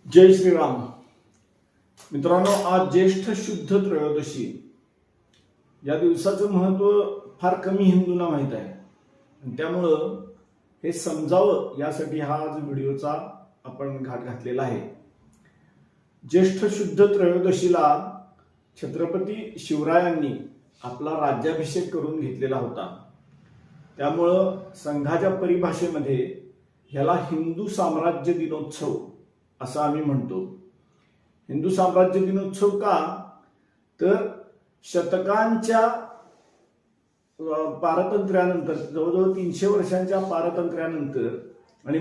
जय श्रीराम. मित्रांनो, आज ज्येष्ठ शुद्ध त्रयोदशी. या दिवसाचं महत्त्व फार कमी हिंदूंना माहीत आहे. त्यामुळं हे समजावं यासाठी हा आज व्हिडिओचा आपण घाट घातलेला आहे. ज्येष्ठ शुद्ध त्रयोदशीला छत्रपती शिवरायांनी आपला राज्याभिषेक करून घेतलेला होता. त्यामुळं संघाच्या परिभाषेमध्ये ह्याला हिंदू साम्राज्य दिनोत्सव असं आम्ही म्हणतो. हिंदू साम्राज्य दिनोत्सव का, तर शतकांच्या पारतंत्र्यानंतर, जवळजवळ 300 वर्षांच्या पारतंत्र्यानंतर आणि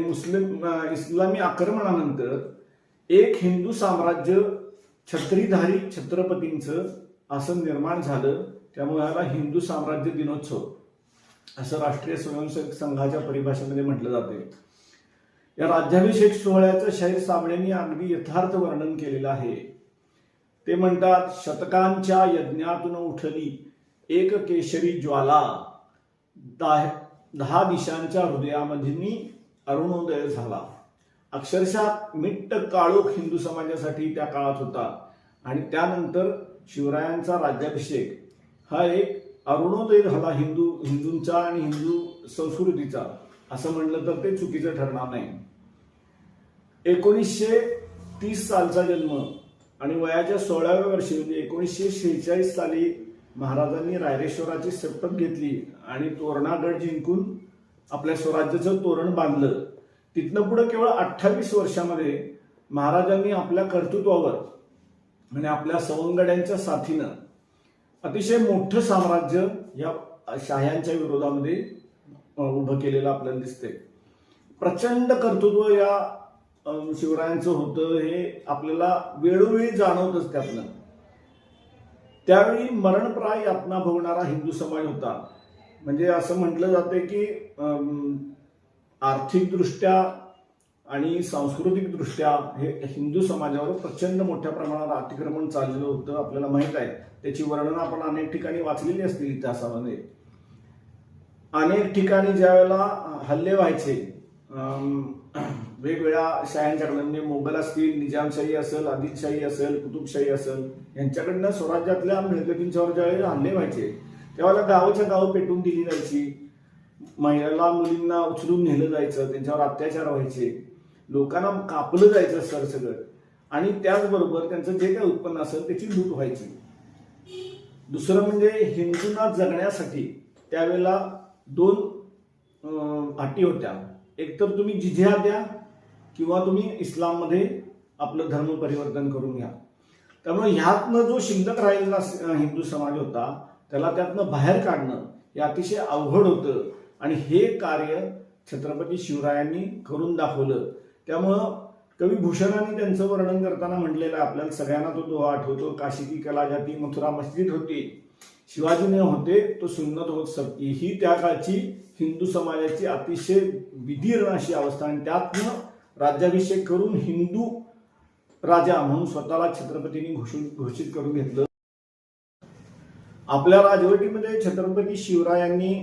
इस्लामी आक्रमणानंतर एक हिंदू साम्राज्य छत्रीधारी छत्रपतींचं असं निर्माण झालं. त्यामुळे याला हिंदू साम्राज्य दिनोत्सव असं राष्ट्रीय स्वयंसेवक संघाच्या परिभाषेमध्ये म्हटलं जाते. या राज्याभिषेक सोहळ्याचं शाहीर साबळेंनी अगदी यथार्थ वर्णन केलेलं आहे. ते म्हणतात, शतकांच्या यज्ञातून उठली एक केशरी ज्वाला, 10 दिशांच्या हृदयामध्ये अरुणोदय झाला. अक्षरशः मिट्ट काळोख हिंदू समाजासाठी त्या काळात होता. आणि त्यानंतर शिवरायांचा राज्याभिषेक हा एक अरुणोदय झाला हिंदूंचा आणि हिंदू संस्कृतीचा, असं म्हणलं तर ते चुकीचं ठरणार नाही. 1930 सालचा जन्म आणि वयाच्या 16व्या वर्षी म्हणजे 1946 साली महाराजांनी रायरेश्वराची शपथ घेतली आणि तोरणागड जिंकून आपल्या स्वराज्याचं तोरण बांधलं. तिथनं पुढे केवळ 28 वर्षामध्ये महाराजांनी आपल्या कर्तृत्वावर आणि आपल्या सवंगड्यांच्या साथीनं अतिशय मोठं साम्राज्य या शाह्यांच्या विरोधामध्ये उभं केलेलं आपल्याला दिसते. प्रचंड कर्तृत्व या शिवरायांचं होतं हे आपल्याला वेळोवेळी जाणवतच. त्यातनं त्यावेळी मरणप्राय यातना भोगणारा हिंदू समाज होता. म्हणजे असं म्हटलं जाते की आर्थिकदृष्ट्या आणि सांस्कृतिक दृष्ट्या हे हिंदू समाजावर प्रचंड मोठ्या प्रमाणावर अतिक्रमण चाललेलं होतं. आपल्याला माहित आहे, त्याची वर्णन आपण अनेक ठिकाणी वाचलेली असतील इतिहासामध्ये. अनेक ठिकाणी ज्या वेळेला हल्ले व्हायचे वेगवेगळ्या शाह्यांच्याकडनं, म्हणजे मोगल असतील, निजामशाही असेल, आदिलशाही असेल, कुतुबशाही असेल, यांच्याकडनं स्वराज्यातल्या मिळकतींच्यावर ज्यावेळेला हल्ले व्हायचे त्यावेळेला गावाच्या गाव पेटून दिली जायची. महिला मुलींना उचलून नेलं जायचं, त्यांच्यावर अत्याचार व्हायचे, लोकांना कापलं जायचं सरसगट. आणि त्याचबरोबर त्यांचं जे काही उत्पन्न असेल त्याची लूट व्हायची. दुसरं म्हणजे हिंदूंना जगण्यासाठी त्यावेळेला 2 अटी होत्या. एक तर तुम्ही जिझिया द्या किंवा तुम्ही इस्लाममध्ये आपलं धर्म परिवर्तन करून घ्या. त्यामुळे ह्यातनं जो शिल्लक राहिलेला हिंदू समाज होता त्याला त्यातनं बाहेर काढणं हे अतिशय अवघड होतं. आणि हे कार्य छत्रपती शिवरायांनी करून दाखवलं. त्यामुळं कवी भूषणांनी त्यांचं वर्णन करताना म्हटलेलं आहे, आपल्याला सगळ्यांना तो दोहा आठवतो, काशी की कला जाती मथुरा मस्जिद होती, शिवाजीने होते तो सुन्नत होत सबकी. ही त्या काळची हिंदू समाजाची अतिशय विदीर्ण अशी अवस्था. आणि त्यातनं राज्याभिषेक करून हिंदू राजा म्हणून स्वतःला छत्रपतींनी घोषित करून घेतलं. आपल्या राजवटीमध्ये छत्रपती शिवरायांनी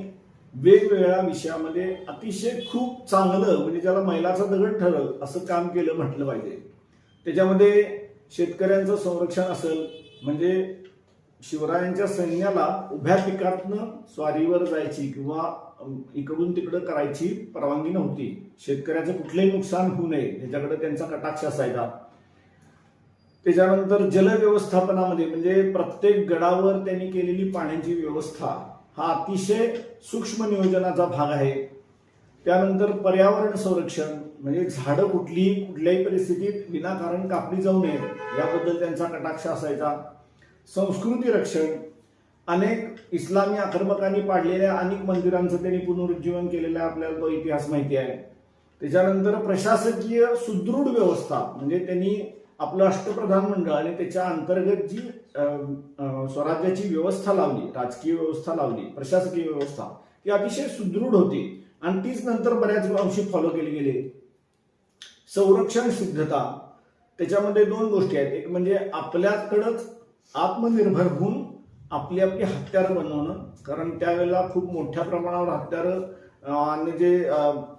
वेगवेगळ्या विषयामध्ये अतिशय खूप चांगलं, म्हणजे ज्याला मैलाचा दगड ठरल असं काम केलं म्हटलं पाहिजे. त्याच्यामध्ये शेतकऱ्यांचं संरक्षण असेल, म्हणजे शिवरायांच्या सैन्याला उभ्या पिकातनं स्वारीवर जायची किंवा इकडून तिकडं करायची परवानगी नव्हती. शेतकऱ्याचं कुठलंही नुकसान होऊ नये ह्याच्याकडे त्यांचा कटाक्ष असायचा. त्याच्यानंतर जलव्यवस्थापनामध्ये म्हणजे प्रत्येक गडावर त्यांनी केलेली पाण्याची व्यवस्था हा अतिशय सूक्ष्म नियोजनाचा भाग आहे. त्यानंतर पर्यावरण संरक्षण म्हणजे झाडं कुठल्याही परिस्थितीत विनाकारण कापली जाऊ नये याबद्दल त्यांचा कटाक्ष असायचा. संस्कृती रक्षण, अनेक इस्लामी आक्रमकांनी पाडलेल्या अनेक मंदिरांचं त्यांनी पुनरुज्जीवन केलेलं आपल्याला तो इतिहास माहिती आहे. त्याच्यानंतर प्रशासकीय सुदृढ व्यवस्था म्हणजे त्यांनी आपलं अष्टप्रधान मंडळ आणि त्याच्या अंतर्गत जी स्वराज्याची व्यवस्था लावली, राजकीय व्यवस्था लावली, प्रशासकीय व्यवस्था ती अतिशय सुदृढ होती आणि तीच नंतर बऱ्याच अंशी फॉलो केली गेली. संरक्षण सिद्धता, त्याच्यामध्ये 2 गोष्टी आहेत. एक म्हणजे आपल्याकडंच आत्मनिर्भर होऊन आपली हत्यारं बनवणं, कारण त्यावेळेला खूप मोठ्या प्रमाणावर हत्यारं आणि जे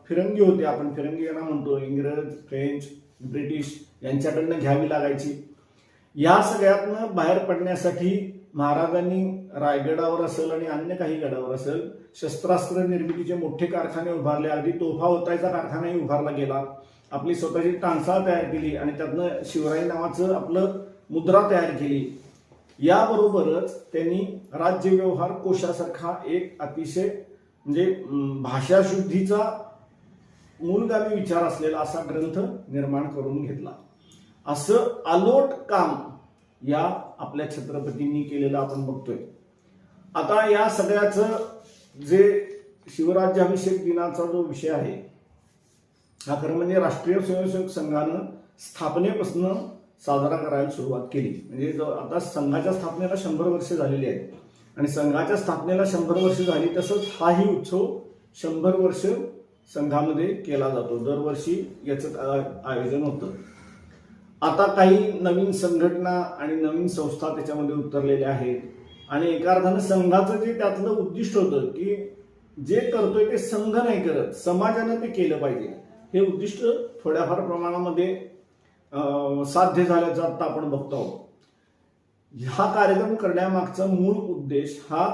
फिरंगी होते, आपण फिरंगी यांना म्हणतो, इंग्रज, फ्रेंच, ब्रिटिश यांच्याकडनं घ्यावी लागायची. या सगळ्यातनं बाहेर पडण्यासाठी महाराजांनी रायगडावर असेल आणि अन्य काही गडावर असेल शस्त्रास्त्र निर्मितीचे मोठे कारखाने उभारले. अगदी तोफा ओतायचा कारखानाही उभारला गेला. आपली स्वतःची टांगसाळ तयार केली आणि त्यातनं शिवराय नावाचं आपलं मुद्रा तयार केली. याबरोबरच त्यांनी राज्य व्यवहार कोशासारखा एक अतिशय म्हणजे भाषा शुद्धीचा मूलगामी विचार असलेला असा ग्रंथ निर्माण करून घेतला. असं अलोट काम या आपल्या छत्रपतींनी केलेलं आपण बघतोय. आता या सगळ्याचं जे शिवराज्याभिषेक दिनाचा जो विषय आहे हा खरं म्हणजे राष्ट्रीय स्वयंसेवक संघानं स्थापनेपासून साजरा करायला सुरुवात केली. म्हणजे आता संघाच्या स्थापनेला 100 वर्ष झालेली आहेत आणि संघाच्या स्थापनेला 100 वर्ष झाली तसंच हाही उत्सव 100 वर्ष संघामध्ये केला जातो. दरवर्षी याचं आयोजन होतं. आता काही नवीन संघटना आणि नवीन संस्था त्याच्यामध्ये उतरलेल्या आहेत आणि एका अर्थानं संघाचं जे त्यातलं उद्दिष्ट होतं की जे करतोय ते संघ नाही करत, समाजानं ते केलं पाहिजे, हे उद्दिष्ट थोड्याफार प्रमाणामध्ये साध्य झाल्याचं आता आपण बघतो आहोत. हा कार्यक्रम करण्यामागचा मूळ उद्देश हा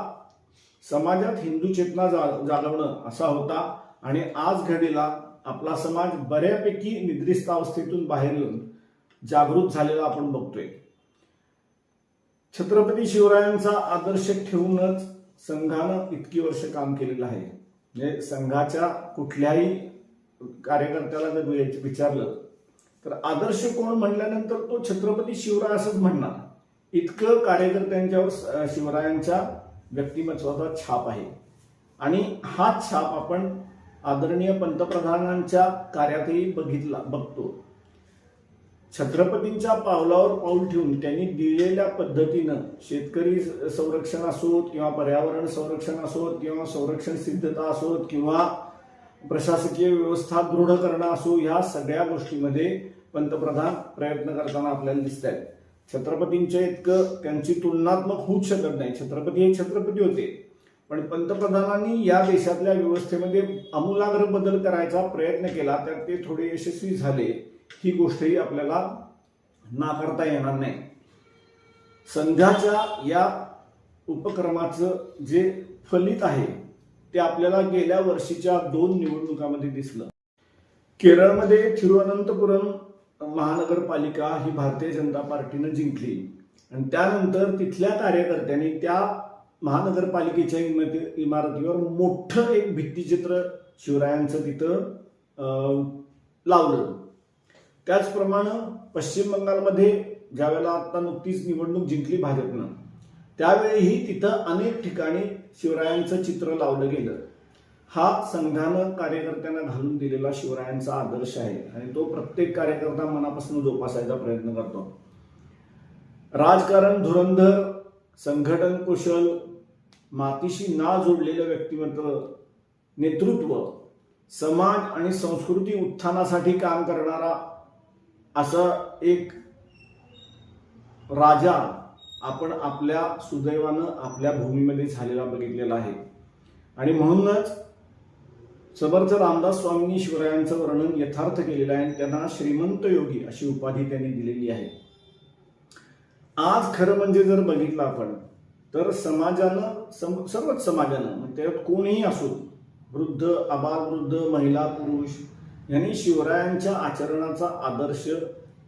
समाजात हिंदू चेतना जागवणं असा होता आणि आज घडीला आपला समाज बऱ्यापैकी निद्रिस्तावस्थेतून बाहेर येऊन जागृत झालेला आपण बघतोय. छत्रपती शिवरायांचा आदर्श ठेवूनच संघानं इतकी वर्ष काम केलेलं आहे. म्हणजे संघाच्या कुठल्याही कार्यकर्त्याला जर विचारलं तर आदर्श कोण म्हणल्यानंतर तो छत्रपती शिवराय असंच म्हणणार. इतकं कार्यकर्त्यांच्यावर शिवरायांच्या व्यक्तिमत्वाचा छाप आहे आणि हा छाप आपण आदरणीय पंतप्रधानांच्या कार्यातही बघतो. छत्रपतींच्या पावलावर पाऊल ठेवून त्यांनी दिलेल्या पद्धतीनं शेतकरी संरक्षण असोत किंवा पर्यावरण संरक्षण असोत किंवा संरक्षण सिद्धता असोत किंवा प्रशासकीय व्यवस्था दृढ करणं असो, या सगळ्या गोष्टीमध्ये पंतप्रधान प्रयत्न करताना आपल्याला दिसत आहेत. छत्रपतींच्या इतकं त्यांची तुलनात्मक होऊच शकत नाही. छत्रपती हे छत्रपती होते, पण पंतप्रधानांनी या देशातल्या व्यवस्थेमध्ये आमूलाग्र बदल करायचा प्रयत्न केला, तर ते थोडे यशस्वी झाले. ही गोष्टही आपल्याला नाकारता येणार नाही. संघाच्या या उपक्रमाचं जे फलित आहे ते आपल्याला गेल्या वर्षीच्या 2 निवडणुकांमध्ये दिसलं. केरळमध्ये थिरुवनंतपुरम महानगरपालिका ही भारतीय जनता पार्टीनं जिंकली आणि त्यानंतर तिथल्या कार्यकर्त्यांनी त्या महानगरपालिकेच्या इमारतीवर मोठं एक भित्तिचित्र शिवरायांचं तिथं लावलं. त्याचप्रमाणे पश्चिम बंगालमध्ये ज्यावेळेला आता नुकतीच निवडणूक जिंकली भाजपनं, त्यावेळीही तिथं अनेक ठिकाणी शिवरायांचं चित्र लावलं गेलं. हा संघानं कार्यकर्त्यांना घालून दिलेला शिवरायांचा आदर्श आहे आणि तो प्रत्येक कार्यकर्ता मनापासून जोपासायचा प्रयत्न करतो. राजकारण धुरंधर, संघटन कुशल, मातीशी ना जोडलेलं व्यक्तिमत्व, नेतृत्व, समाज आणि संस्कृती उत्थानासाठी काम करणारा असा एक राजा आपण आपल्या सुदैवानं आपल्या भूमीमध्ये झालेला बघितलेला आहे. आणि म्हणूनच समर्थ रामदास स्वामींनी शिवरायांचं वर्णन यथार्थ केलेलं आहे आणि त्यांना श्रीमंत योगी अशी उपाधी त्यांनी दिलेली आहे. आज खरं म्हणजे जर बघितलं आपण तर समाजानं सर्वच समाजानं त्यात कोणीही असो, वृद्ध, आबालवृद्ध, महिला, पुरुष यांनी शिवरायांच्या आचरणाचा आदर्श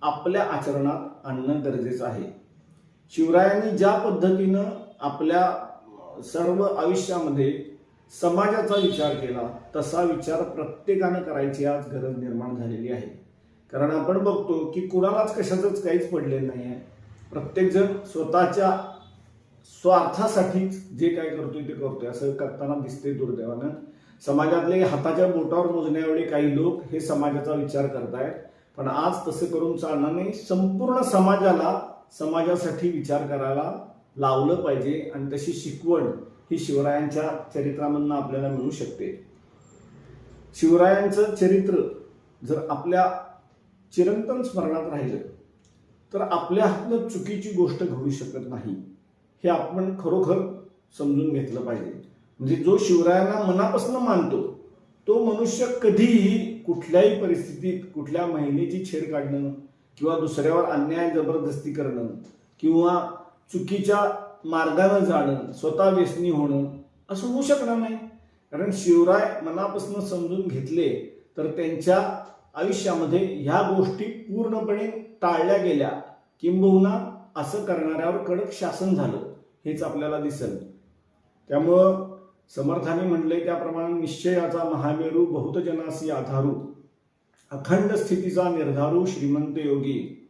आपल्या आचरणात आणणं गरजेचं आहे. शिवरायांनी ज्या पद्धतीनं आपल्या सर्व आयुष्यामध्ये समाजाचा विचार केला तसा विचार प्रत्येकानं करायची आज गरज निर्माण झालेली आहे. कारण आपण बघतो की कुणालाच कशाचंच काहीच पडलेलं नाही आहे. प्रत्येकजण स्वतःच्या स्वार्थासाठीच जे काय करतोय ते करतोय असं करताना दिसते दुर्दैवानं. समाजातले हाताच्या बोटावर मोजण्याएवढे काही लोक हे समाजाचा विचार करतायत, पण आज तसं करून चालणार नाही. संपूर्ण समाजाला समाजासाठी विचार करायला लावलं पाहिजे आणि तशी शिकवण ही शिवरायांच्या चरित्रामधून आपल्याला मिळू शकते. शिवरायांचं चरित्र जर आपल्या चिरंतन स्मरणात राहिलं तर आपल्या हातनं चुकीची गोष्ट घडू शकत नाही, हे आपण खरोखर समजून घेतलं पाहिजे. म्हणजे जो शिवरायांना मनापासून मानतो तो मनुष्य कधीही कुठल्याही परिस्थितीत कुठल्या महिलेची छेड काढणं किंवा दुसऱ्यावर अन्याय जबरदस्ती करणं किंवा चुकीच्या मार्गानं जाणं, स्वतः व्यसनी होणं असं होऊ शकणार नाही. कारण शिवराय मनापासून समजून घेतले तर त्यांच्या आयुष्यामध्ये ह्या गोष्टी पूर्णपणे टाळल्या गेल्या, किंबहुना असं करणाऱ्यावर कडक शासन झालं हेच आपल्याला दिसेल. त्यामुळं समर्थाने म्हणले त्याप्रमाणे निश्चयाचा महामेरू बहुतजनासी आधारू अखंड स्थितीचा निर्धारू श्रीमंत योगी.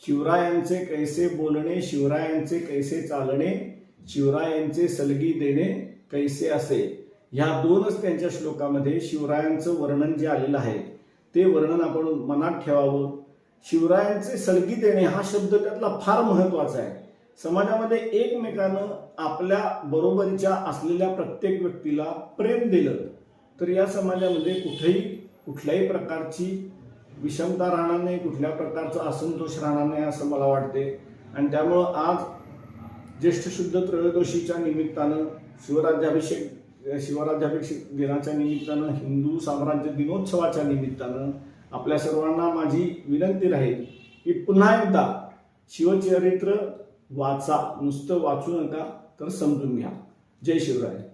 शिवरायांचे कैसे बोलणे, शिवरायांचे कैसे चालणे, शिवरायांचे सलगी देणे कैसे असे, ह्या दोनच त्यांच्या श्लोकामध्ये शिवरायांचं वर्णन जे आलेलं आहे ते वर्णन आपण मनात ठेवावं. शिवरायांचे सलगी देणे हा शब्द त्यातला फार महत्वाचा आहे. समाजामध्ये एकमेकानं आपल्या बरोबरीच्या असलेल्या प्रत्येक व्यक्तीला प्रेम दिलं तर या समाजामध्ये कुठल्याही प्रकारची विषमता राहणार नाही, कुठल्या प्रकारचा असंतोष राहणार नाही असं मला वाटते. आणि त्यामुळं आज ज्येष्ठ शुद्ध त्रयोदशीच्या निमित्तानं शिवराज्याभिषेक दिनाच्या निमित्तानं, हिंदू साम्राज्य दिनोत्सवाच्या निमित्तानं आपल्या सर्वांना माझी विनंती राहील की पुन्हा एकदा शिवचरित्र वाचा, नुसतं वाचू नका तर समजून घ्या. जय शिवराय.